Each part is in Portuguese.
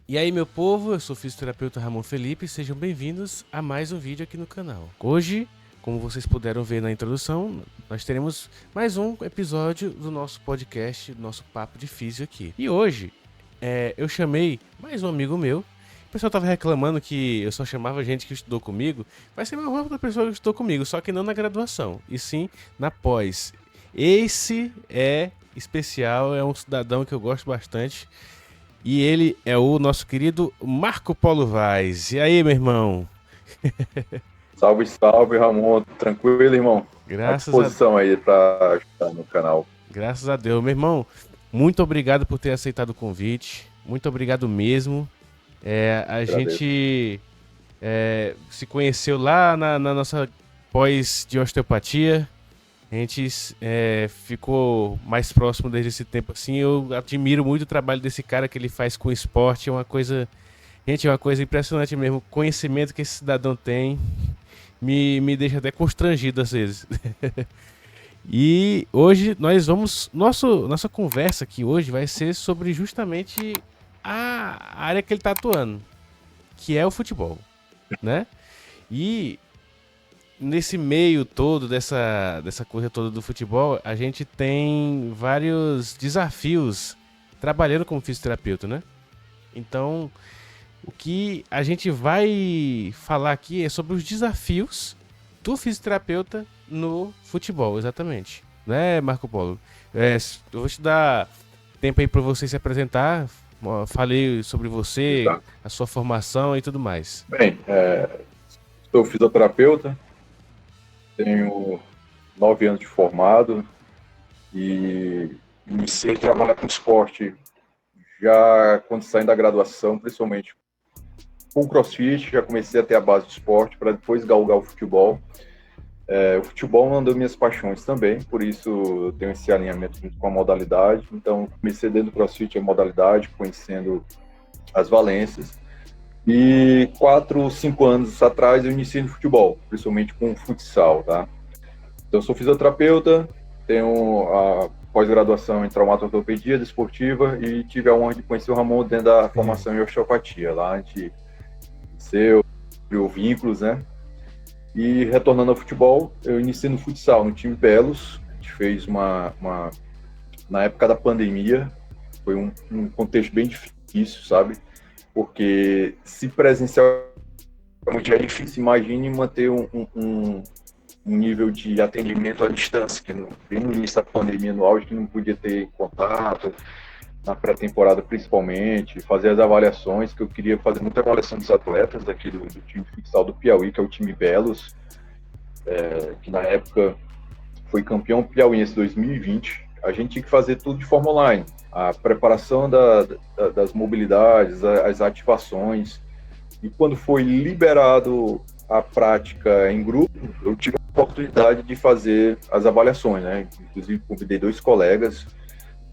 E aí, meu povo, eu sou o fisioterapeuta Ramon Felipe, sejam bem-vindos a mais um vídeo aqui no canal. Hoje, como vocês puderam ver na introdução, nós teremos mais um episódio do nosso podcast, do nosso Papo de Físio aqui. E hoje, eu chamei mais um amigo meu. O pessoal tava reclamando que eu só chamava gente que estudou comigo. Vai ser uma outra pessoa que estudou comigo, só que não na graduação, e sim na pós. Esse é especial, é um cidadão que eu gosto bastante. E ele é o nosso querido Marco Polo Vaz. E aí, meu irmão? Salve, salve, Ramon. Tranquilo, irmão? À Graças a, disposição aí para ajudar no canal. graças a Deus. Meu irmão, muito obrigado por ter aceitado o convite. Muito obrigado mesmo. A Agradeço. gente se conheceu lá na nossa pós de osteopatia. A gente ficou mais próximo desde esse tempo assim. Eu admiro muito o trabalho desse cara que ele faz com esporte. É uma coisa. Gente, é uma coisa impressionante mesmo. O conhecimento que esse cidadão tem me deixa até constrangido às vezes. E hoje nós vamos. Nossa conversa aqui hoje vai ser sobre justamente a área que ele está atuando, que é o futebol, né? E nesse meio todo dessa coisa toda do futebol, a gente tem vários desafios trabalhando como fisioterapeuta, né? Então, o que a gente vai falar aqui é sobre os desafios do fisioterapeuta no futebol, exatamente. Né, Marco Polo? Eu vou te dar tempo aí para você se apresentar. Falei sobre você, Tá. a sua formação e tudo mais. Bem, sou fisioterapeuta, tenho 9 anos de formado e iniciei a trabalhar com esporte já quando saí da graduação, principalmente com o CrossFit. Já comecei a ter a base de esporte para depois galgar o futebol. O futebol é uma das minhas paixões também, por isso eu tenho esse alinhamento junto com a modalidade. Então, comecei dentro do CrossFit a modalidade, conhecendo as valências. E 4, 5 anos atrás eu iniciei no futebol, principalmente com futsal, tá? Então, eu sou fisioterapeuta, tenho a pós-graduação em traumato-ortopedia desportiva e tive a honra de conhecer o Ramon dentro da formação em osteopatia. Lá a gente criou vínculos, né? E retornando ao futebol, eu iniciei no futsal, no time Belos. A gente fez na época da pandemia, foi um contexto bem difícil, sabe? Porque se presencial é difícil, imagine manter um nível de atendimento à distância, que bem no início da pandemia, no auge, que não podia ter contato, na pré-temporada principalmente, fazer as avaliações, que eu queria fazer muita avaliação dos atletas daqui do time futsal do Piauí, que é o time Belos, que na época foi campeão piauiense 2020. A gente tinha que fazer tudo de forma online. A preparação das mobilidades, as ativações. E quando foi liberado a prática em grupo, eu tive a oportunidade de fazer as avaliações, né? Inclusive, convidei 2 colegas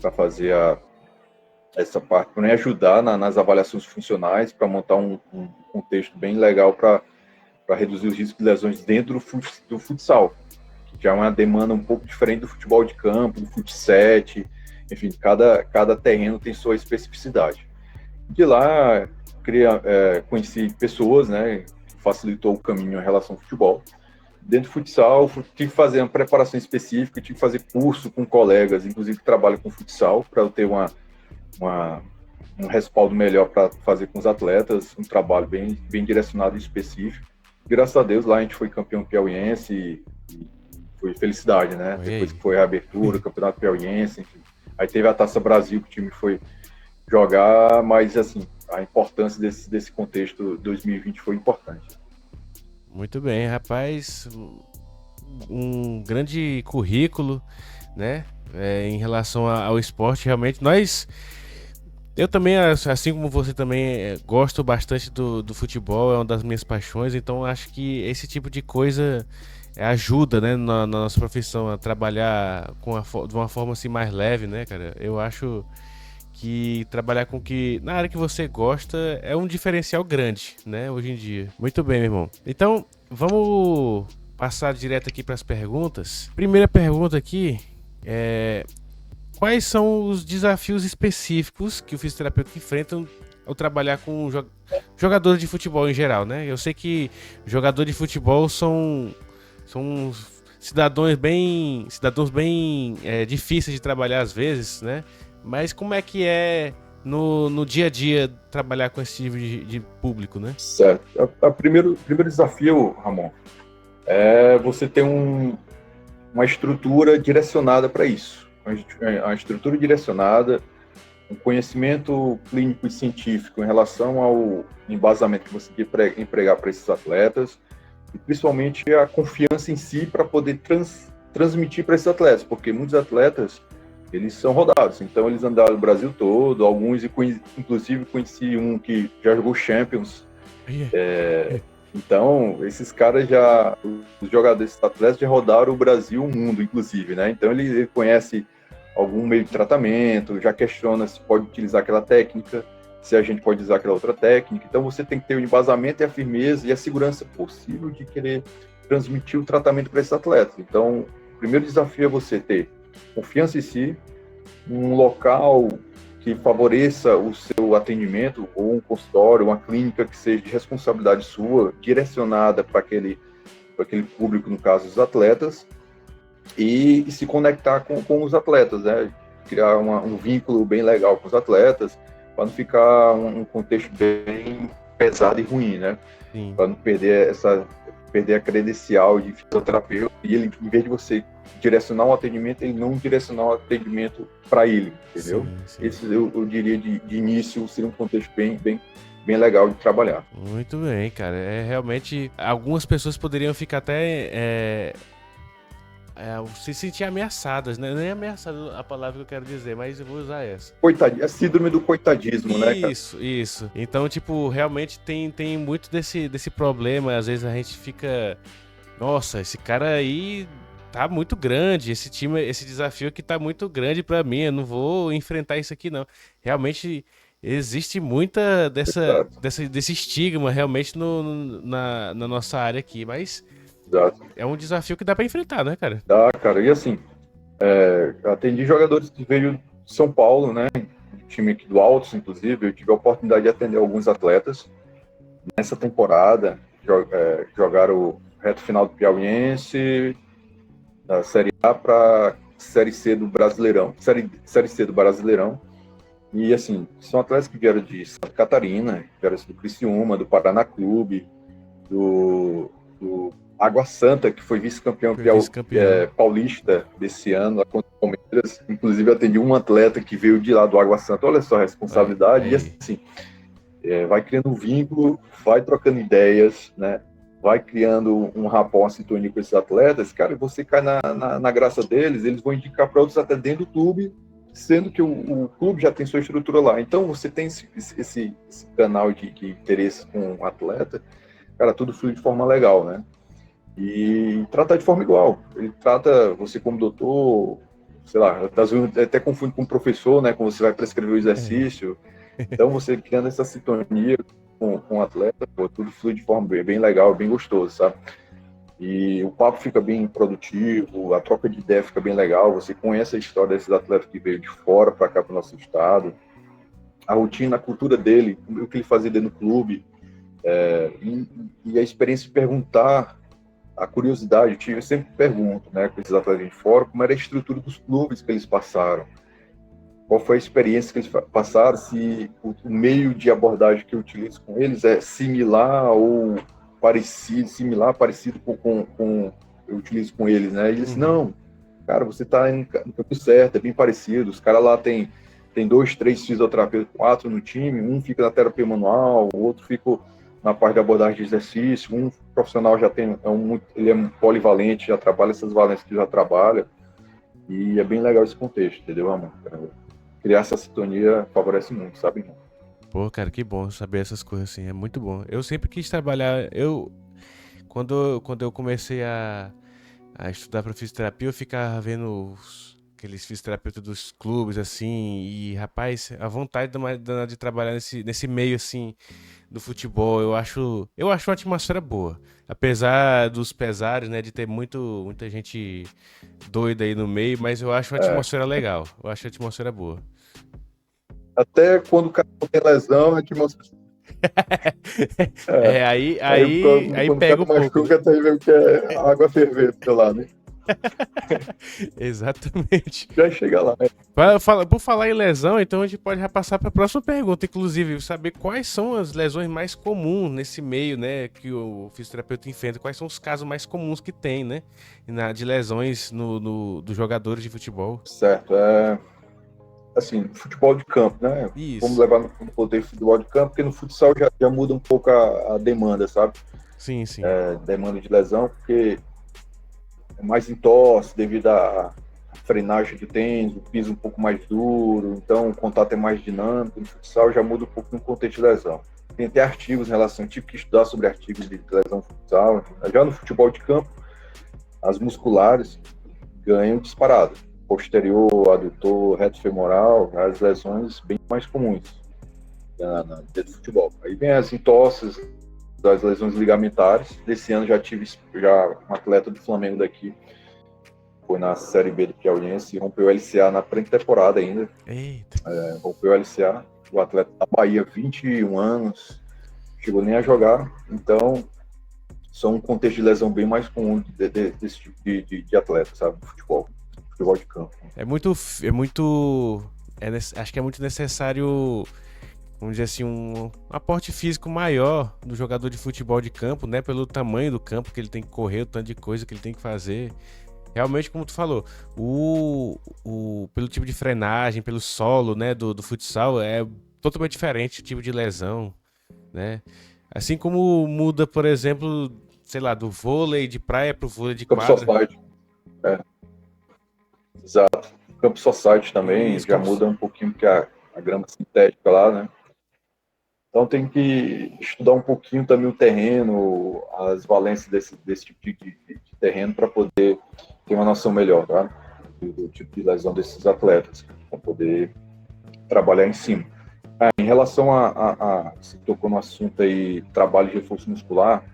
para fazer essa parte, para me ajudar nas avaliações funcionais, para montar um contexto bem legal para reduzir os riscos de lesões dentro do futsal, que já é uma demanda um pouco diferente do futebol de campo, do futsal, enfim, cada terreno tem sua especificidade. De lá, conheci pessoas, né, que facilitou o caminho em relação ao futebol. Dentro do futsal, tive que fazer uma preparação específica, tive que fazer curso com colegas, inclusive que trabalham com futsal, para eu ter um respaldo melhor para fazer com os atletas, um trabalho bem direcionado e específico. Graças a Deus, lá a gente foi campeão piauiense e foi felicidade, né? Oi, Depois aí. que foi a abertura, o campeonato piauiense, enfim. Aí teve a Taça Brasil, que o time foi jogar, mas, assim, a importância desse contexto 2020 foi importante. Muito bem, rapaz. Um grande currículo, né? Em relação ao esporte, realmente. Eu também, assim como você também, gosto bastante do futebol, é uma das minhas paixões, então acho que esse tipo de coisa ajuda, né, na nossa profissão a trabalhar de uma forma assim mais leve, né, cara? Eu acho que trabalhar com que na área que você gosta é um diferencial grande, né, hoje em dia. Muito bem, meu irmão. Então, vamos passar direto aqui para as perguntas. Primeira pergunta aqui é: quais são os desafios específicos que o fisioterapeuta enfrenta ao trabalhar com jogadores de futebol em geral, né? Eu sei que jogadores de futebol são cidadãos bem difíceis de trabalhar às vezes, né? Mas como é que é no dia a dia trabalhar com esse tipo de público, né? Certo. Primeiro desafio, Ramon, é você ter uma estrutura direcionada para isso. Uma estrutura direcionada, um conhecimento clínico e científico em relação ao embasamento que você quer empregar para esses atletas, e principalmente a confiança em si para poder transmitir para esses atletas, porque muitos atletas, eles são rodados, então eles andaram o Brasil todo, alguns, inclusive conheci um que já jogou Champions. Então, esses caras os jogadores, esses atletas já rodaram o Brasil, o mundo, inclusive, né? Então ele conhece algum meio de tratamento, já questiona se pode utilizar aquela técnica, se a gente pode usar aquela outra técnica. Então você tem que ter o embasamento e a firmeza e a segurança possível de querer transmitir o tratamento para esses atletas. Então, o primeiro desafio é você ter confiança em si, um local que favoreça o seu atendimento, ou um consultório, uma clínica que seja de responsabilidade sua, direcionada para aquele público, no caso, os atletas, e se conectar com os atletas, né? Criar um vínculo bem legal com os atletas, para não ficar um contexto bem pesado e ruim, né? Para não perder a credencial de fisioterapeuta, e ele, em vez de você direcionar um atendimento, ele não direcionar um atendimento para ele, entendeu? Sim. Esse eu diria de início seria um contexto bem legal de trabalhar. Muito bem, cara. Realmente, algumas pessoas poderiam ficar até se sentir ameaçadas, né? Nem ameaçado a palavra que eu quero dizer, mas eu vou usar essa. A síndrome do coitadismo, né, cara? Isso. Então, tipo, realmente tem muito desse problema. Às vezes a gente fica... Nossa, esse cara aí tá muito grande. Esse desafio aqui tá muito grande pra mim. Eu não vou enfrentar isso aqui, não. Realmente... Existe muita desse estigma realmente na nossa área aqui, mas Exato. É um desafio que dá pra enfrentar, né, cara? Dá, cara. E assim, atendi jogadores que veio de São Paulo, né? Time aqui do Altos, inclusive. Eu tive a oportunidade de atender alguns atletas nessa temporada. Jogaram reto final do Piauiense, da Série A para Série C do Brasileirão. Série C do Brasileirão. E, assim, são atletas que vieram de Santa Catarina, vieram do Criciúma, do Paraná Clube, do Água Santa, que foi vice-campeão paulista desse ano, contra o Palmeiras. Inclusive, eu atendi um atleta que veio de lá do Água Santa. Olha só a responsabilidade. E, assim, vai criando um vínculo, vai trocando ideias, né? Vai criando um rapport, uma sintonia com esses atletas. Cara, você cai na graça deles, eles vão indicar para outros até dentro do clube, sendo que o clube já tem sua estrutura lá. Então, você tem esse canal de interesse com o atleta, cara, tudo flui de forma legal, né? E tratar de forma igual. Ele trata você como doutor, sei lá, até confunde com professor, né? Quando você vai prescrever o exercício. Então, você criando essa sintonia com o atleta, pô, tudo flui de forma bem legal, bem gostoso, sabe? E o papo fica bem produtivo, a troca de ideia fica bem legal, você conhece a história desses atletas que veio de fora para cá, para o nosso estado, a rotina, a cultura dele, o que ele fazia dentro do clube, e a experiência de perguntar, a curiosidade, eu sempre pergunto, né, com esses atletas de fora, como era a estrutura dos clubes que eles passaram, qual foi a experiência que eles passaram, se o meio de abordagem que eu utilizo com eles é similar ou parecido com eu utilizo com eles, né? Eles não, cara, você tá no campo certo, é bem parecido. Os caras lá tem 2, 3 fisioterapeutas, 4 no time, um fica na terapia manual, o outro fica na parte de abordagem de exercício, um profissional já tem, ele é polivalente, já trabalha essas valências que já trabalha, e é bem legal esse contexto, entendeu, amor? Criar essa sintonia favorece muito, sabe, irmão? Pô, cara, que bom saber essas coisas assim, é muito bom. Eu sempre quis trabalhar, quando eu comecei a estudar para fisioterapia, eu ficava vendo aqueles fisioterapeutas dos clubes, assim, e, rapaz, a vontade de trabalhar nesse meio, assim, do futebol, eu acho uma atmosfera boa. Apesar dos pesares, né, de ter muita gente doida aí no meio, mas eu acho uma atmosfera legal, eu acho a atmosfera boa. Até quando o cara não tem lesão, é que mostra. É. Aí Quando o pega cara um pouco, né? machuca, até aí vê o que é água ferver do teu lado, né? Exatamente. Já chega lá, né? Por falar em lesão, então a gente pode já passar para a próxima pergunta, inclusive, saber quais são as lesões mais comuns nesse meio, né, que o fisioterapeuta enfrenta, quais são os casos mais comuns que tem, né, de lesões dos jogadores de futebol. Certo. Assim, futebol de campo, né? Vamos Isso. levar no poder futebol de campo, porque no futsal já muda um pouco a demanda, sabe? Sim, sim. Demanda de lesão, porque é mais entorse devido à frenagem do tênis, o piso um pouco mais duro, então o contato é mais dinâmico. No futsal já muda um pouco no contexto de lesão. Tem até artigos em relação, tive que estudar sobre artigos de lesão futsal. Já no futebol de campo, as musculares ganham disparado. Posterior, adutor, reto femoral, as lesões bem mais comuns dentro do futebol. Aí vem as entorses, das lesões ligamentares. Desse ano já tive um atleta do Flamengo daqui, foi na Série B do Piauiense, rompeu o LCA na pré-temporada ainda. Eita. Rompeu o LCA, o atleta da Bahia, 21 anos, chegou nem a jogar. Então, são um contexto de lesão bem mais comum desse tipo de atleta, sabe, do futebol de campo. Acho que é muito necessário, vamos dizer assim, um aporte físico maior do jogador de futebol de campo, né? Pelo tamanho do campo que ele tem que correr, o tanto de coisa que ele tem que fazer. Realmente, como tu falou, pelo tipo de frenagem, pelo solo, né, do futsal, é totalmente diferente o tipo de lesão, né? Assim como muda, por exemplo, sei lá, do vôlei de praia pro vôlei de Campo quadra. society. Exato. Campo society também Isso, já muda um pouquinho, porque a grama sintética lá, né? Então tem que estudar um pouquinho também o terreno, as valências desse tipo de terreno para poder ter uma noção melhor, tá? Do tipo de lesão desses atletas, para poder trabalhar em cima. Em relação você tocou no assunto aí, trabalho de reforço muscular,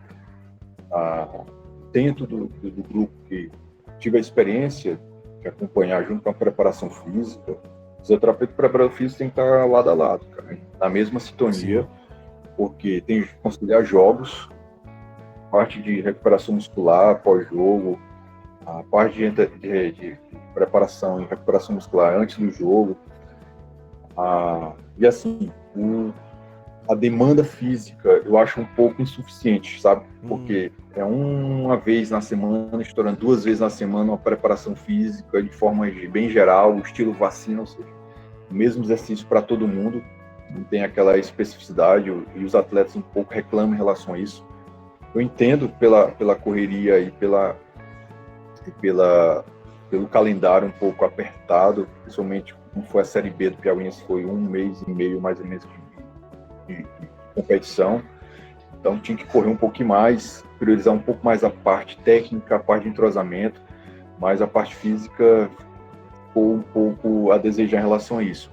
dentro do grupo que tive a experiência de acompanhar junto com a preparação física, o fisioterapeuta e o preparador físico tem que estar lado a lado, cara, na mesma sintonia. Sim. Porque tem que conciliar jogos, parte de recuperação muscular pós-jogo, a parte de preparação e recuperação muscular antes do jogo. E assim, a demanda física eu acho um pouco insuficiente, sabe? Porque é uma vez na semana, estourando 2 vezes na semana, uma preparação física de forma bem geral, estilo vacina, ou seja, o mesmo exercício para todo mundo. Não tem aquela especificidade, e os atletas um pouco reclamam em relação a isso. Eu entendo pela correria e pelo calendário um pouco apertado, principalmente como foi a Série B do Piauiense, foi 1 mês e meio mais ou menos de competição. Então tinha que correr um pouquinho mais, priorizar um pouco mais a parte técnica, a parte de entrosamento, mas a parte física ficou um pouco a desejar em relação a isso.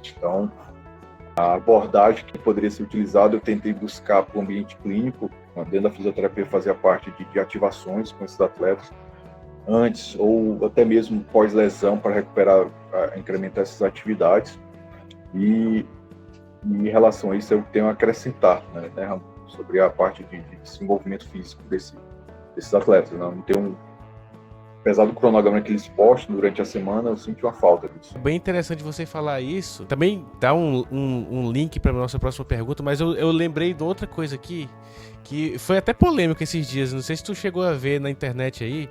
Então, a abordagem que poderia ser utilizada, eu tentei buscar para o ambiente clínico, dentro da fisioterapia, fazer a parte de ativações com esses atletas, antes ou até mesmo pós-lesão, para recuperar, incrementar essas atividades. E em relação a isso, eu tenho a acrescentar, né, sobre a parte de desenvolvimento físico desses atletas. Não tenho apesar do cronograma que eles postam durante a semana, eu senti uma falta disso. Bem interessante você falar isso. Também dá um link para a nossa próxima pergunta, mas eu lembrei de outra coisa aqui, que foi até polêmica esses dias. Não sei se tu chegou a ver na internet aí,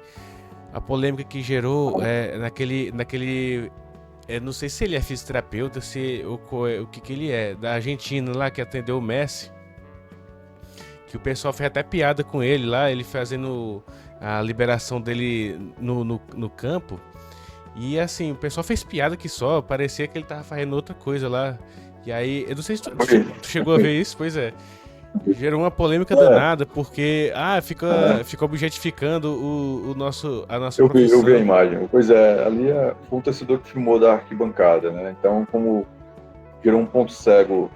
a polêmica que gerou naquele não sei se ele é fisioterapeuta, o que ele é, da Argentina lá, que atendeu o Messi. Que o pessoal fez até piada com ele lá, ele fazendo a liberação dele no campo. E assim, o pessoal fez piada que só, parecia que ele tava fazendo outra coisa lá. E aí, eu não sei se tu chegou a ver isso, pois é. Gerou uma polêmica danada, porque fica objetificando a nossa profissão. Eu vi a imagem. Pois é, ali foi um torcedor que filmou da arquibancada, né? Então, como gerou um ponto cego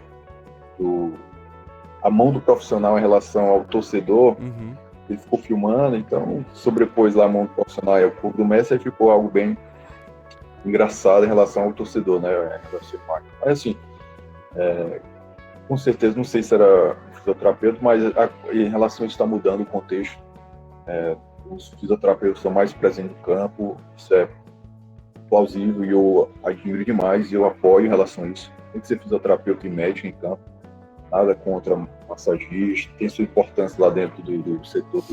a mão do profissional em relação ao torcedor, ele ficou filmando, então sobrepôs lá a mão do profissional e o corpo do Messi, e ficou algo bem engraçado em relação ao torcedor, né? Mas assim, Com certeza, não sei se era fisioterapeuta, mas em relação a isso está mudando o contexto. Os fisioterapeutas estão mais presentes no campo, isso é plausível e eu admiro demais e eu apoio em relação a isso. Tem que ser fisioterapeuta e médico em campo, nada contra massagista, tem sua importância lá dentro do setor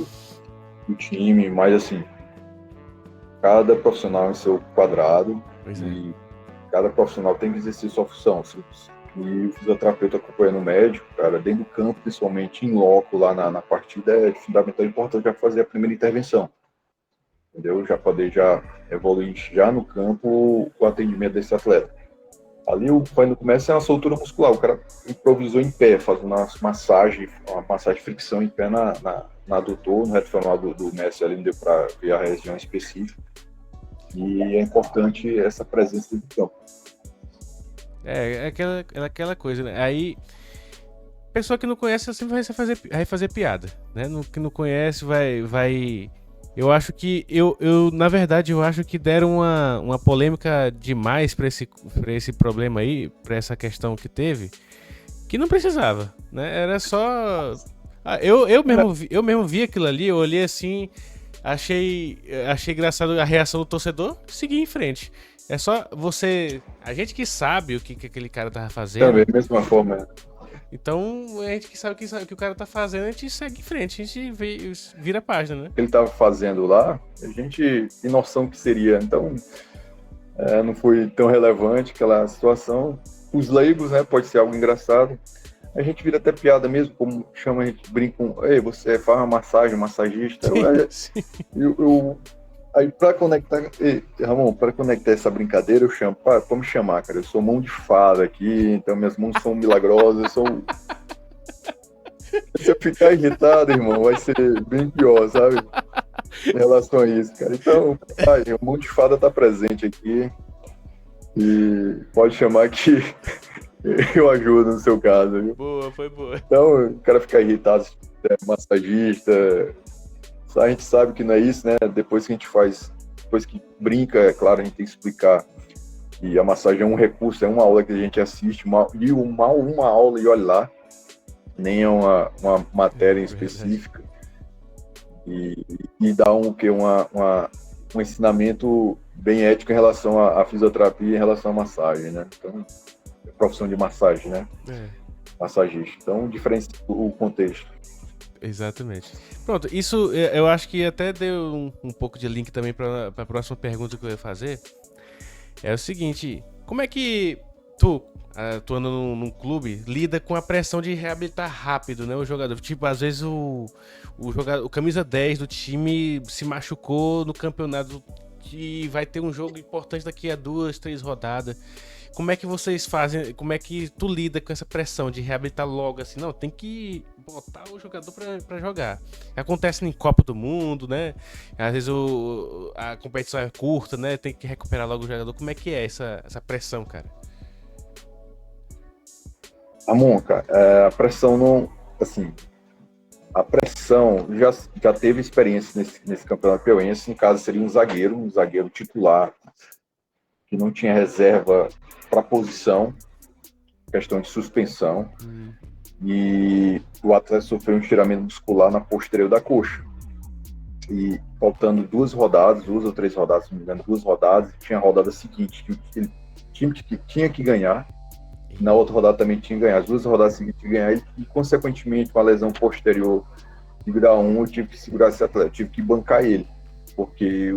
do time, mas assim, cada profissional em seu quadrado e cada profissional tem que exercer sua função. E o fisioterapeuta acompanhando o médico, cara, dentro do campo, principalmente em loco, lá na partida, é de fundamental importância já fazer a primeira intervenção. Entendeu? Já poder já evoluir já no campo o atendimento desse atleta. Ali quando começa é uma soltura muscular, o cara improvisou em pé, fazendo uma massagem fricção em pé na adutor, no reto femoral do Messi ali, não deu para ver a região específica. E é importante essa presença do campo. É aquela coisa, né? Aí, pessoa que não conhece sempre vai fazer piada, né? Que não conhece vai... Eu acho que, na verdade, eu acho que deram uma polêmica demais pra esse problema aí, pra essa questão que teve, que não precisava, né? Era só... eu mesmo vi aquilo ali, eu olhei assim, achei engraçado a reação do torcedor, segui em frente. É só você... A gente que sabe o que aquele cara tava fazendo... Também, da mesma forma. Então, a gente que sabe o que o cara tá fazendo, a gente segue em frente, a gente vira a página, né? O que ele tava fazendo lá, a gente tem noção que seria. Então, não foi tão relevante aquela situação. Os leigos, né, pode ser algo engraçado. A gente vira até piada mesmo, como chama, a gente brinca com... Ei, você faz uma massagem, massagista. Sim. Aí, pra conectar... Ramon, pra conectar essa brincadeira, eu chamo... Pode me chamar, cara. Eu sou mão de fada aqui, então minhas mãos são milagrosas, eu sou... Se eu ficar irritado, irmão, vai ser bem pior, sabe? Em relação a isso, cara. Então, o mão de fada tá presente aqui. E pode chamar que eu ajudo no seu caso, viu? Boa, foi boa. Então, o cara ficar irritado, massagista... A gente sabe que não é isso, né? Depois que brinca, é claro, a gente tem que explicar que a massagem é um recurso, é uma aula que a gente assiste, uma aula e olha lá, nem é uma matéria específica. E dá um ensinamento bem ético em relação à fisioterapia, em relação à massagem, né? Então, profissão de massagem, né? Massagista. Então, diferencia o contexto. Exatamente. Pronto, isso eu acho que até deu um pouco de link também para a próxima pergunta que eu ia fazer. É o seguinte, como é que tu, atuando num clube, lida com a pressão de reabilitar rápido, né, o jogador? Tipo, às vezes o camisa 10 do time se machucou no campeonato e vai ter um jogo importante daqui a 2, 3 rodadas. Como é que vocês fazem, como é que tu lida com essa pressão de reabilitar logo assim? Não, tem que botar o jogador pra jogar. Acontece em Copa do Mundo, né? Às vezes a competição é curta, né? Tem que recuperar logo o jogador. Como é que é essa pressão, cara? Amon, cara, a pressão não... Assim, a pressão... Já teve experiência nesse campeonato piauiense. No caso, seria um zagueiro titular, que não tinha reserva para posição, questão de suspensão, e o atleta sofreu um estiramento muscular na posterior da coxa. E faltando 2 ou 3 rodadas, se não me engano, 2 rodadas, tinha a rodada seguinte, que o time que tinha que ganhar, na outra rodada também tinha que ganhar, as 2 rodadas seguintes tinha que ganhar, e consequentemente, com a lesão posterior de grau 1, eu tive que segurar esse atleta, eu tive que bancar ele, porque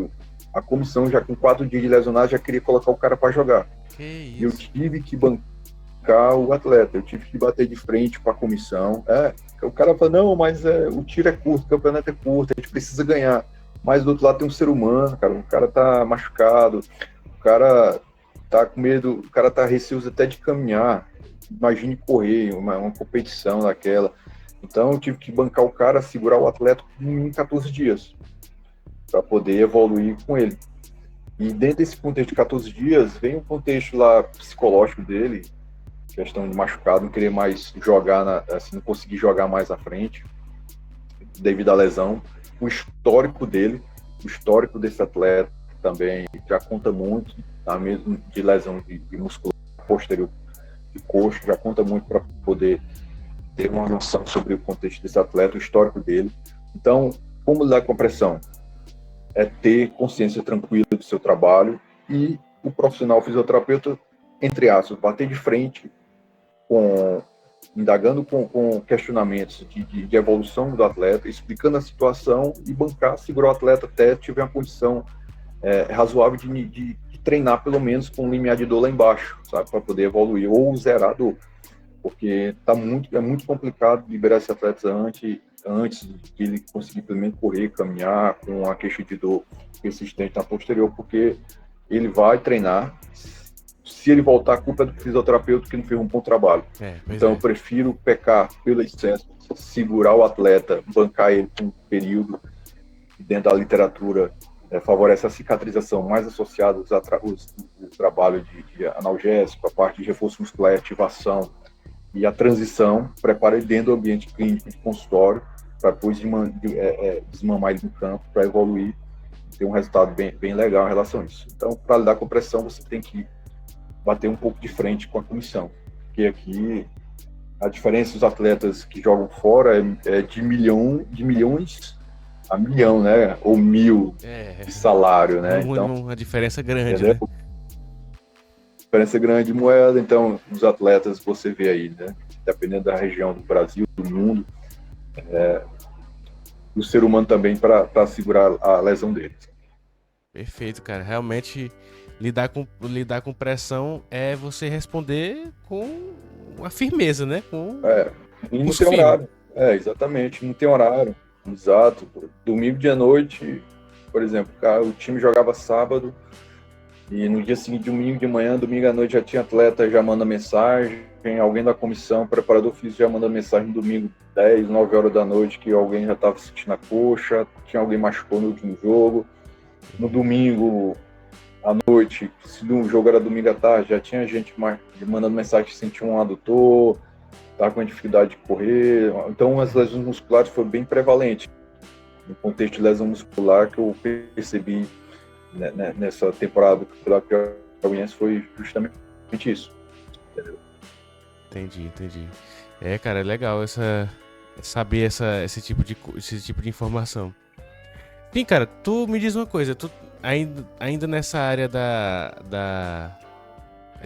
a comissão, já com 4 dias de lesionado, já queria colocar o cara para jogar. E eu tive que bancar o atleta, eu tive que bater de frente com a comissão. O cara fala, não, mas o tiro é curto, o campeonato é curto, a gente precisa ganhar. Mas do outro lado tem um ser humano, cara, o cara tá machucado, o cara tá com medo, o cara tá receoso até de caminhar. Imagine correr, uma competição daquela. Então eu tive que bancar o cara, segurar o atleta em 14 dias, para poder evoluir com ele. E dentro desse contexto de 14 dias, vem um contexto lá psicológico dele, questão de machucado, não querer mais jogar, assim, não conseguir jogar mais à frente, devido à lesão. O histórico desse atleta também já conta muito, tá, mesmo de lesão de muscular posterior de coxa, já conta muito para poder ter uma noção sobre o contexto desse atleta, o histórico dele. Então, como lidar com a pressão? É ter consciência tranquila do seu trabalho e o profissional fisioterapeuta, entre aspas, bater de frente indagando com questionamentos de evolução do atleta, explicando a situação e bancar, segurar o atleta até tiver uma condição razoável de treinar pelo menos com um limiar de dor lá embaixo, sabe, para poder evoluir ou zerar a dor, porque é muito complicado liberar esse atleta antes de ele conseguir pelo menos correr, caminhar com a queixa de dor persistente na posterior, porque ele vai treinar. Se ele voltar, a culpa é do fisioterapeuta que não fez um bom trabalho. Então, eu prefiro pecar pelo excesso, segurar o atleta, bancar ele por um período, que dentro da literatura favorece a cicatrização mais associada ao trabalho de analgésico, a parte de reforço muscular e ativação, e a transição, prepara ele dentro do ambiente clínico de consultório, para depois desmamar ele no campo, para evoluir e ter um resultado bem legal em relação a isso. Então, para lidar com pressão, você tem que bater um pouco de frente com a comissão, porque aqui a diferença dos atletas que jogam fora é de milhões a milhão, né? Ou mil de salário, né? Então, uma diferença grande, né? Diferença grande de moeda, então os atletas você vê aí, né? Dependendo da região do Brasil, do mundo, o ser humano também para segurar a lesão deles. Perfeito, cara. Realmente lidar com pressão é você responder com uma firmeza, né? E não tem horário. Exatamente, não tem horário. Exato. Domingo de noite, por exemplo, o time jogava sábado e no dia seguinte, domingo de manhã, domingo à noite já tinha atleta já manda mensagem, alguém da comissão, preparador físico já manda mensagem no domingo 10, 9 horas da noite que alguém já estava sentindo a coxa, tinha alguém machucou no último jogo. No domingo à noite, se o jogo era domingo à tarde, já tinha gente mandando mensagem que sentia um adutor, estava com dificuldade de correr. Então, as lesões musculares foram bem prevalentes. No contexto de lesão muscular, que eu percebi nessa temporada do Campeonato Piauiense foi justamente isso. Entendeu? Entendi. Cara, é legal saber esse tipo de informação. Sim, cara, tu me diz uma coisa, tu ainda nessa área da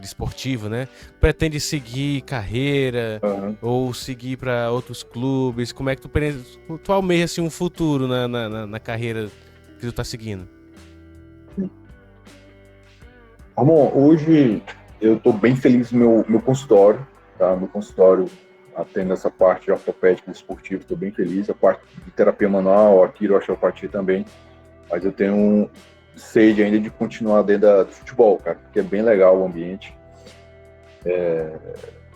esportiva, né? Pretende seguir carreira ou seguir para outros clubes? Como é que tu almeja assim, um futuro na carreira que tu tá seguindo? Ramon, hoje eu estou bem feliz no meu consultório, tá? Meu consultório atendo essa parte ortopédica e esportiva, estou bem feliz. A parte de terapia manual, a quiroosteopatia também. Mas eu tenho sede ainda de continuar dentro do futebol, cara, porque é bem legal o ambiente.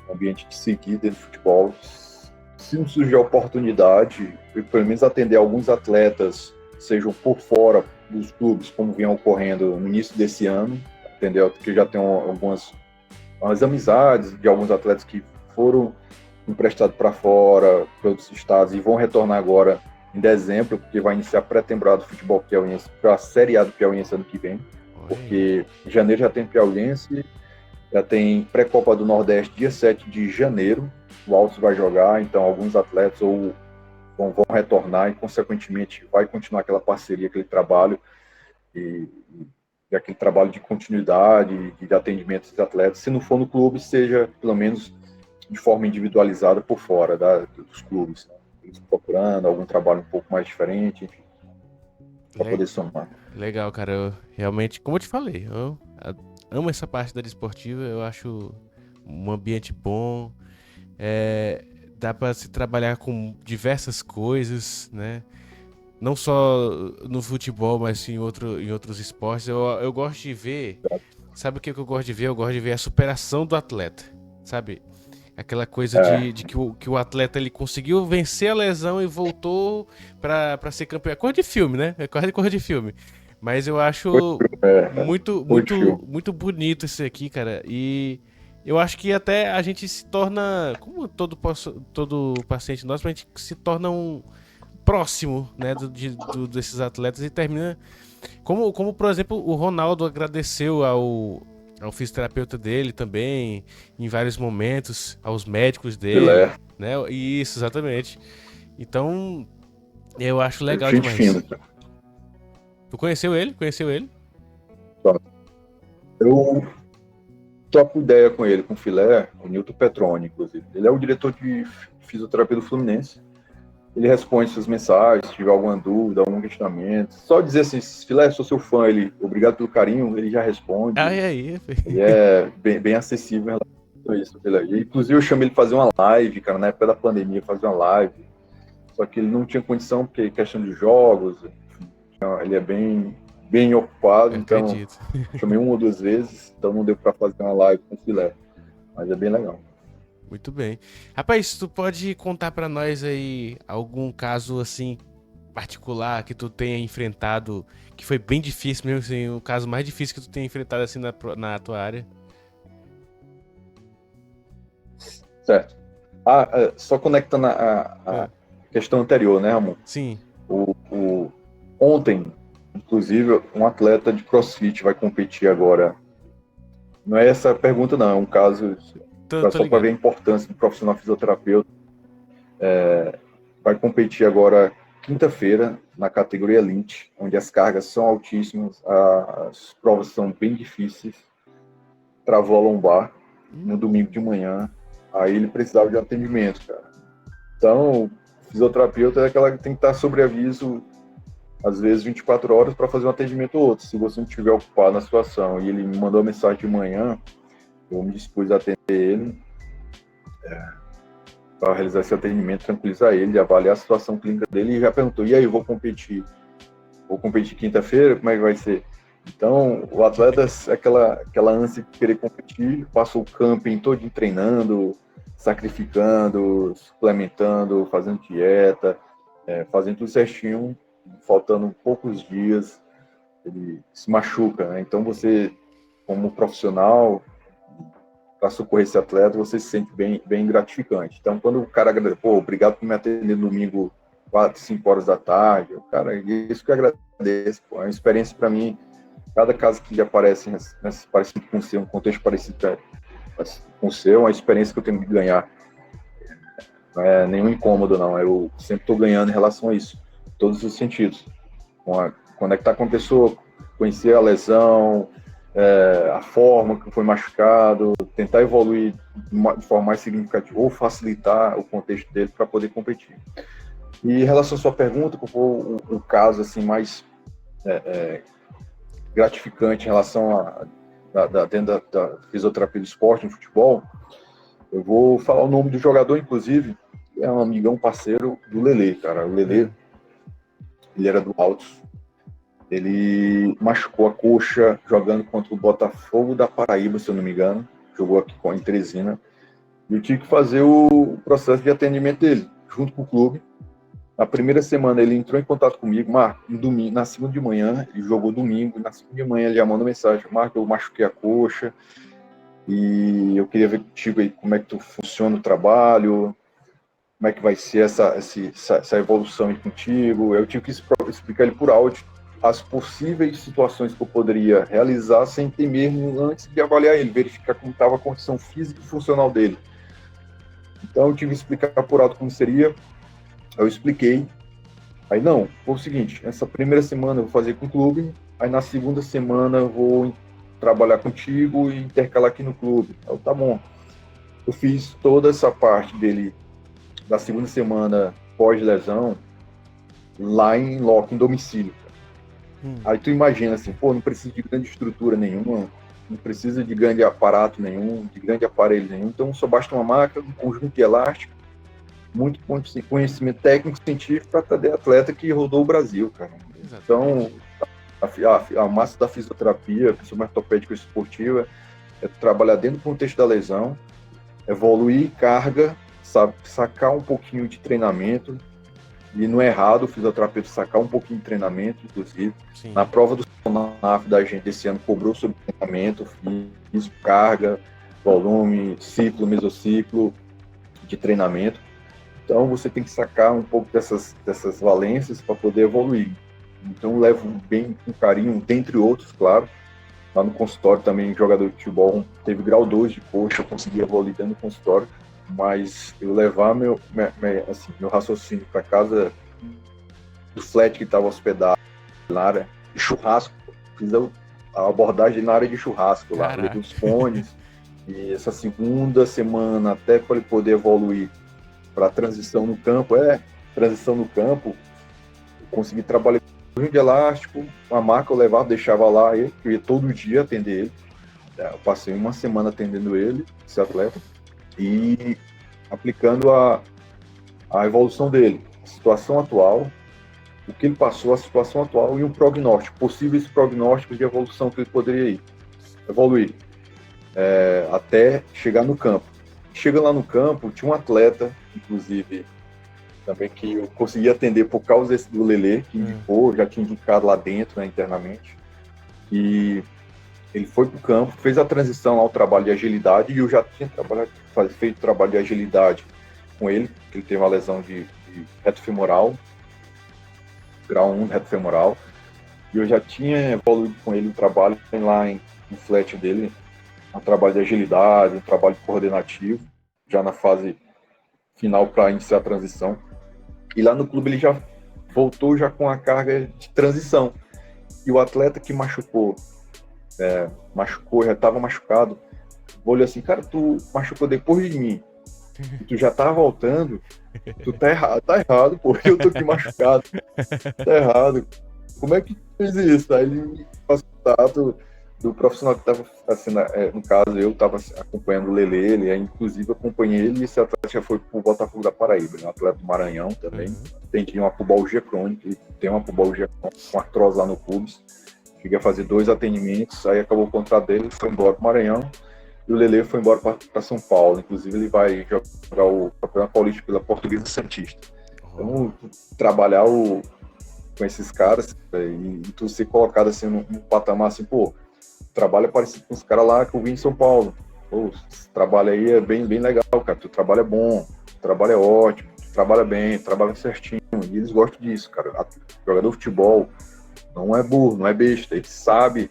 O ambiente de seguir dentro do futebol. Se não surgir a oportunidade, pelo menos atender alguns atletas, sejam por fora dos clubes, como vinha ocorrendo no início desse ano, entendeu? Porque já tenho algumas amizades de alguns atletas que foram emprestados para fora, para outros estados, e vão retornar agora em dezembro, porque vai iniciar a pré-temporada do futebol piauiense para a Série A do Piauiense ano que vem. Porque em janeiro já tem Piauiense, já tem pré-Copa do Nordeste dia 7 de janeiro, o Altos vai jogar, então alguns atletas vão retornar e, consequentemente, vai continuar aquela parceria, aquele trabalho e aquele trabalho de continuidade, de atendimento dos atletas. Se não for no clube, seja pelo menos de forma individualizada por fora dos clubes, né? Eles procurando algum trabalho um pouco mais diferente, enfim, para poder somar. Legal, cara. Eu realmente, como eu te falei, eu amo essa parte da desportiva, eu acho um ambiente bom, dá para se trabalhar com diversas coisas, né? Não só no futebol, mas em outros esportes. Eu gosto de ver, sabe o que eu gosto de ver? Eu gosto de ver a superação do atleta, sabe? Aquela coisa de que o atleta ele conseguiu vencer a lesão e voltou pra ser campeão. É coisa de filme, né? É quase coisa de filme. Mas eu acho muito bonito isso aqui, cara. E eu acho que até a gente se torna, como todo paciente nosso, a gente se torna um próximo, né, desses atletas e termina... Como, por exemplo, o Ronaldo agradeceu ao fisioterapeuta dele também, em vários momentos, aos médicos dele, Filé, né? Isso, exatamente. Então, eu acho legal gente fina, demais. cara. Tu conheceu ele? Conheceu ele? Eu troco ideia com ele, com o Filé, o Nilton Petroni, inclusive. Ele é o diretor de fisioterapia do Fluminense. Ele responde suas mensagens, se tiver alguma dúvida, algum questionamento. Só dizer assim, Filé, sou seu fã, ele, obrigado pelo carinho, ele já responde. Ah, e aí? Ele é bem acessível em relação a isso, Filé. E, inclusive, eu chamei ele para fazer uma live, cara, na época da pandemia, fazer uma live. Só que ele não tinha condição, porque questão de jogos, enfim, ele é bem ocupado, Eu então acredito. chamei uma ou duas vezes, então não deu para fazer uma live com o Filé. Mas é bem legal. Muito bem. Rapaz, tu pode contar pra nós aí algum caso assim particular que tu tenha enfrentado, que foi bem difícil mesmo, assim, o caso mais difícil que tu tenha enfrentado assim na tua área? Certo. Só conectando a É. questão anterior, né, Ramon? Sim, Ontem, inclusive, um atleta de CrossFit vai competir agora. Não é essa a pergunta, não, é um caso tô só para ver ligado. a importância do profissional fisioterapeuta. Vai competir agora quinta-feira na categoria Elite, onde as cargas são altíssimas, as provas são bem difíceis. Travou a lombar no domingo de manhã, aí ele precisava de atendimento, cara. Então, o fisioterapeuta é aquela que tem que estar sobre aviso, às vezes 24 horas, para fazer um atendimento ou outro, se você não estiver ocupado na situação. E ele me mandou uma mensagem de manhã, eu me dispus a atender ele, para realizar esse atendimento, tranquilizar ele, avaliar a situação clínica dele, e já perguntou, e aí, eu vou competir? Vou competir quinta-feira? Como é que vai ser? Então, o atleta, aquela ânsia de querer competir, passou o camping todo treinando, sacrificando, suplementando, fazendo dieta, fazendo tudo certinho, faltando poucos dias, ele se machuca, né? Então, você, como profissional, para socorrer esse atleta, você se sente bem gratificante. Então, quando o cara agradece, pô, obrigado por me atender no domingo, 4, 5 horas da tarde, o cara, isso que eu agradeço, pô, é uma experiência para mim. Cada caso que aparece parecido com o seu, um contexto parecido com o seu, é uma experiência que eu tenho que ganhar. Não é nenhum incômodo, não. Eu sempre estou ganhando em relação a isso, em todos os sentidos. Conectar com a pessoa, conhecer a lesão, a forma que foi machucado, tentar evoluir de forma mais significativa ou facilitar o contexto dele para poder competir. E em relação à sua pergunta, qual foi o caso assim, mais gratificante em relação dentro da fisioterapia do esporte, no futebol, eu vou falar o nome do jogador, inclusive, é um amigão parceiro do Lelê, cara. O Lelê, ele era do Altos. Ele machucou a coxa jogando contra o Botafogo da Paraíba, se eu não me engano. Jogou aqui em Teresina. E eu tive que fazer o processo de atendimento dele, junto com o clube. Na primeira semana ele entrou em contato comigo, Marco, domingo, na segunda de manhã, ele jogou domingo, na segunda de manhã ele já mandou mensagem, Marco, eu machuquei a coxa e eu queria ver contigo aí como é que tu funciona o trabalho, como é que vai ser essa evolução aí contigo. Eu tive que explicar ele por áudio as possíveis situações que eu poderia realizar sem ter mesmo antes de avaliar ele, verificar como estava a condição física e funcional dele. Então eu tive que explicar por áudio como seria. Eu expliquei. Aí, não, foi o seguinte, essa primeira semana eu vou fazer com o clube, aí na segunda semana eu vou trabalhar contigo e intercalar aqui no clube. Aí, tá bom. Eu fiz toda essa parte dele, da segunda semana pós-lesão, lá em loco, em domicílio. Aí tu imagina assim, pô, não precisa de grande estrutura nenhuma, não precisa de grande aparato nenhum, de grande aparelho nenhum, então só basta uma máquina, um conjunto de elástico, muito conhecimento técnico, científico para atender atleta que rodou o Brasil, cara. Exatamente. Então, a massa da fisioterapia, principalmente ortopédica esportiva, é trabalhar dentro do contexto da lesão, evoluir carga, sabe, sacar um pouquinho de treinamento, e não é errado o fisioterapeuta sacar um pouquinho de treinamento, inclusive. Sim. Na prova do SONAF da gente esse ano cobrou sobre treinamento, físico, carga, volume, ciclo, mesociclo de treinamento. Então, você tem que sacar um pouco dessas valências para poder evoluir. Então, levo bem com carinho, dentre outros, claro, Lá no consultório também, jogador de futebol, teve grau 2 de coxa, eu conseguia evoluir dentro do consultório, mas eu levar meu raciocínio para casa do flat que estava hospedado na área de churrasco, fiz a abordagem na área de churrasco lá, eu levei os fones, e essa segunda semana, até para ele poder evoluir para transição no campo, eu consegui trabalhar com de elástico, uma marca eu levava, deixava lá, eu ia todo dia atender ele. Eu passei uma semana atendendo ele, esse atleta, e aplicando a evolução dele, a situação atual, o que ele passou, a situação atual e um prognóstico, possíveis prognósticos de evolução que ele poderia evoluir, até chegar no campo. Chega lá no campo, tinha um atleta, inclusive, também que eu consegui atender por causa do Lelê, que indicou, já tinha indicado lá dentro, né, internamente, e ele foi para o campo, fez a transição ao trabalho de agilidade, e eu já tinha feito trabalho de agilidade com ele, que ele teve uma lesão de reto femoral, grau 1 reto femoral, e eu já tinha evoluído com ele o trabalho lá no flat dele, um trabalho de agilidade, um trabalho coordenativo, já na fase final para iniciar a transição. E lá no clube ele já voltou já com a carga de transição. E o atleta que machucou, já estava machucado, olhou assim, cara, tu machucou depois de mim, e tu já tá voltando, tu tá errado, porque eu tô aqui machucado, tá errado. Como é que tu fez isso? Aí ele me passou o contato do profissional que estava, assim, no caso, eu estava acompanhando o Lelê, ele, inclusive acompanhei ele, e esse atleta já foi para o Botafogo da Paraíba, um atleta do Maranhão também, tem uma pubalgia crônica, tem uma pubalgia com artrose lá no pubis, cheguei a fazer 2 atendimentos, aí acabou o contrato dele, foi embora para o Maranhão, e o Lelê foi embora para São Paulo, inclusive ele vai jogar o Campeonato Paulista pela Portuguesa Santista. Então, trabalhar com esses caras, e tu ser colocado assim num patamar assim, pô, trabalho é parecido com os caras lá que eu vi em São Paulo. Pô, esse trabalho aí é bem legal, cara. Teu trabalho é bom, teu trabalho é ótimo, tu trabalha bem, trabalha certinho. E eles gostam disso, cara. Jogador de futebol não é burro, não é besta. Ele sabe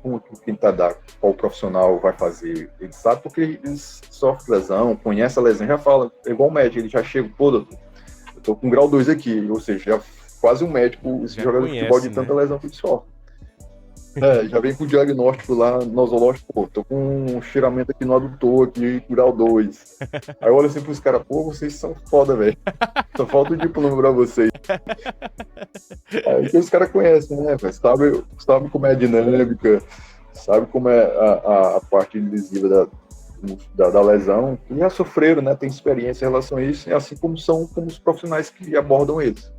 como quem tá dando, qual profissional vai fazer. Ele sabe porque eles sofrem lesão, conhece a lesão, já fala, é igual o médico, ele já chega, pô, doutor, eu tô com grau 2 aqui, ou seja, já quase um médico, esse jogador de futebol de tanta lesão que ele sofre. Já vem com o diagnóstico lá, nosológico, pô, tô com um cheiramento aqui no adutor, aqui, grau 2. Aí eu olho assim pros caras, pô, vocês são foda, velho. Só falta o diploma pra vocês. Aí que os caras conhecem, né, velho? Sabe como é a dinâmica, sabe como é a parte lesiva da lesão. E já sofreram, né? Tem experiência em relação a isso, assim como são como os profissionais que abordam eles.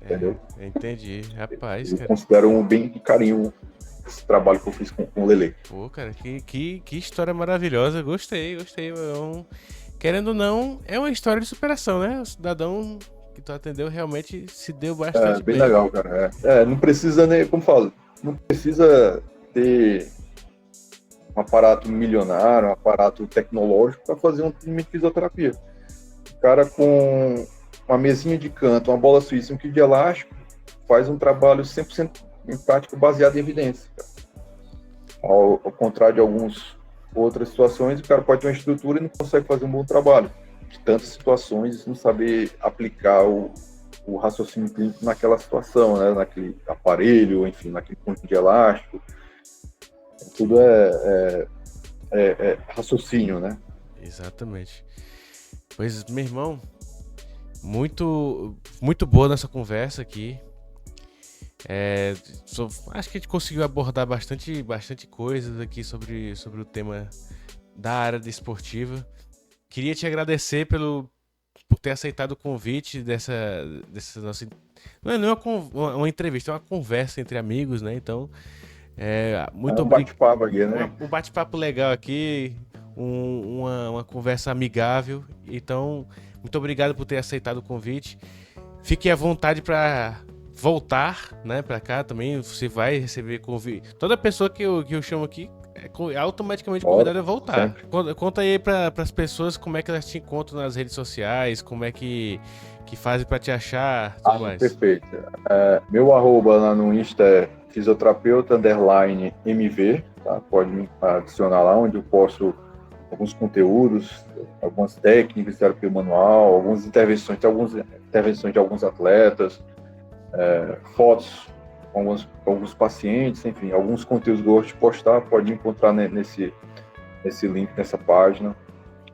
Entendeu? Entendi. Rapaz, eu cara. considero um bem de carinho esse trabalho que eu fiz com o Lelê. Pô, cara, que história maravilhosa. Gostei. Querendo ou não, é uma história de superação, né? O cidadão que tu atendeu realmente se deu bastante bem. Legal, cara. Não precisa, né, como falo, não precisa ter um aparato milionário, um aparato tecnológico para fazer um time de fisioterapia. O cara com uma mesinha de canto, uma bola suíça, um kit de elástico, faz um trabalho 100% em prática baseado em evidência. Ao contrário de algumas outras situações, o cara pode ter uma estrutura e não consegue fazer um bom trabalho. De tantas situações, não saber aplicar o raciocínio clínico naquela situação, né? Naquele aparelho, enfim, naquele ponto de elástico. Tudo é raciocínio, né? Exatamente. Pois, meu irmão, muito boa nossa conversa aqui. Acho que a gente conseguiu abordar bastante coisas aqui sobre o tema da área desportiva. Queria te agradecer por ter aceitado o convite dessa nossa... Não é uma entrevista, é uma conversa entre amigos, né? Então, muito obrigado. Bate-papo aqui, né? Um bate-papo legal aqui, uma conversa amigável. Então, muito obrigado por ter aceitado o convite. Fique à vontade para voltar, né, para cá também. Você vai receber convite. Toda pessoa que eu chamo aqui é automaticamente convidada a voltar. Conta aí para as pessoas como é que elas te encontram nas redes sociais, como é que fazem para te achar, tudo mais. Perfeito. Meu arroba lá no Insta é fisioterapeuta underline MV, tá? Pode me adicionar lá, onde eu posto alguns conteúdos, algumas técnicas de terapia manual, algumas intervenções de alguns atletas, fotos com alguns pacientes, enfim, alguns conteúdos que eu gosto de postar, pode encontrar nesse link, nessa página,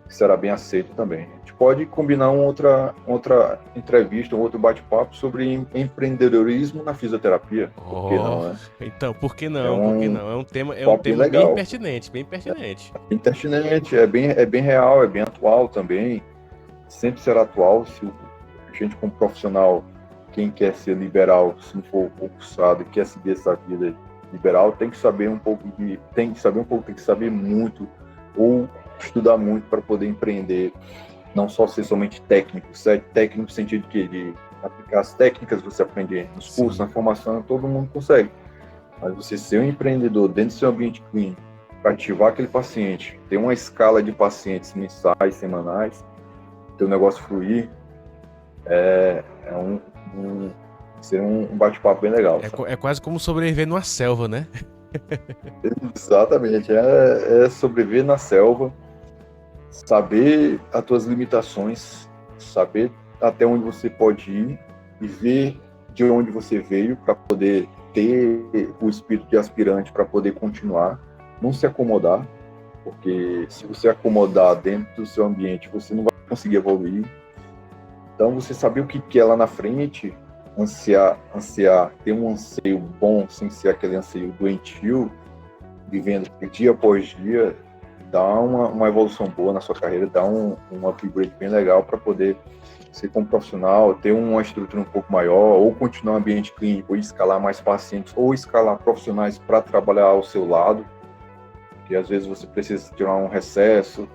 que será bem aceito também. A gente pode combinar outra entrevista, um outro bate-papo sobre empreendedorismo na fisioterapia. Por que não, né? Então, por que não? Por que não? É um tema legal. bem pertinente, bem pertinente. É bem pertinente, é bem real, é bem atual também. Sempre será atual se a gente, como profissional, quem quer ser liberal, se não for concursado e quer seguir essa vida liberal, tem que saber muito ou estudar muito para poder empreender, não só ser somente técnico no sentido de aplicar as técnicas que você aprende nos cursos, na formação, todo mundo consegue. Mas você ser um empreendedor dentro do seu ambiente clínico, para ativar aquele paciente, ter uma escala de pacientes mensais, semanais, ter o negócio fluir, seria um bate-papo bem legal. É quase como sobreviver numa selva, né? Exatamente, é sobreviver na selva, saber as tuas limitações, saber até onde você pode ir e ver de onde você veio para poder ter o espírito de aspirante para poder continuar, não se acomodar, porque se você acomodar dentro do seu ambiente, você não vai conseguir evoluir. Então, você saber o que é lá na frente, ansiar, ter um anseio bom, sem ser aquele anseio doentio, vivendo dia após dia, dá uma evolução boa na sua carreira, dá um upgrade bem legal para poder ser como profissional, ter uma estrutura um pouco maior, ou continuar no ambiente clínico, ou escalar mais pacientes, ou escalar profissionais para trabalhar ao seu lado, porque às vezes você precisa tirar um recesso,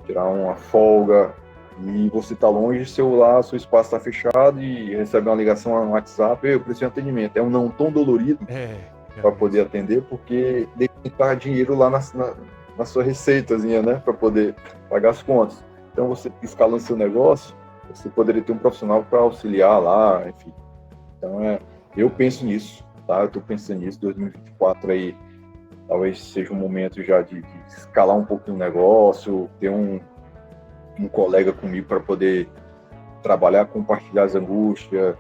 tirar uma folga, e você está longe, seu espaço está fechado e recebe uma ligação no WhatsApp, eu preciso de atendimento. É um não tão dolorido para poder atender, porque tem que estar dinheiro lá na sua receitazinha, né, para poder pagar as contas. Então, você escalando seu negócio, você poderia ter um profissional para auxiliar lá, enfim. Então, eu penso nisso, tá? Eu estou pensando nisso, 2024 aí, talvez seja um momento já de escalar um pouquinho o negócio, ter um colega comigo para poder trabalhar, compartilhar as angústias,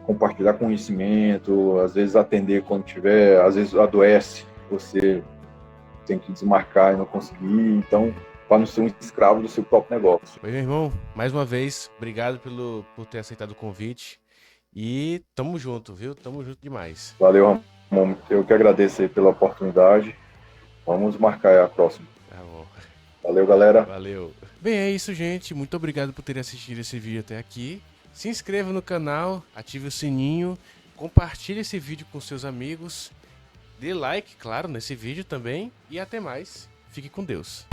compartilhar conhecimento, às vezes atender quando tiver, às vezes adoece, você tem que desmarcar e não conseguir, então, para não ser um escravo do seu próprio negócio. Oi, meu irmão, mais uma vez, obrigado por ter aceitado o convite e tamo junto, viu? Tamo junto demais. Valeu, Ramon, eu que agradeço aí pela oportunidade, vamos marcar a próxima. Tá bom. Valeu, galera. Valeu. Bem, é isso, gente. Muito obrigado por terem assistido esse vídeo até aqui. Se inscreva no canal, ative o sininho, compartilhe esse vídeo com seus amigos, dê like, claro, nesse vídeo também. E até mais. Fique com Deus.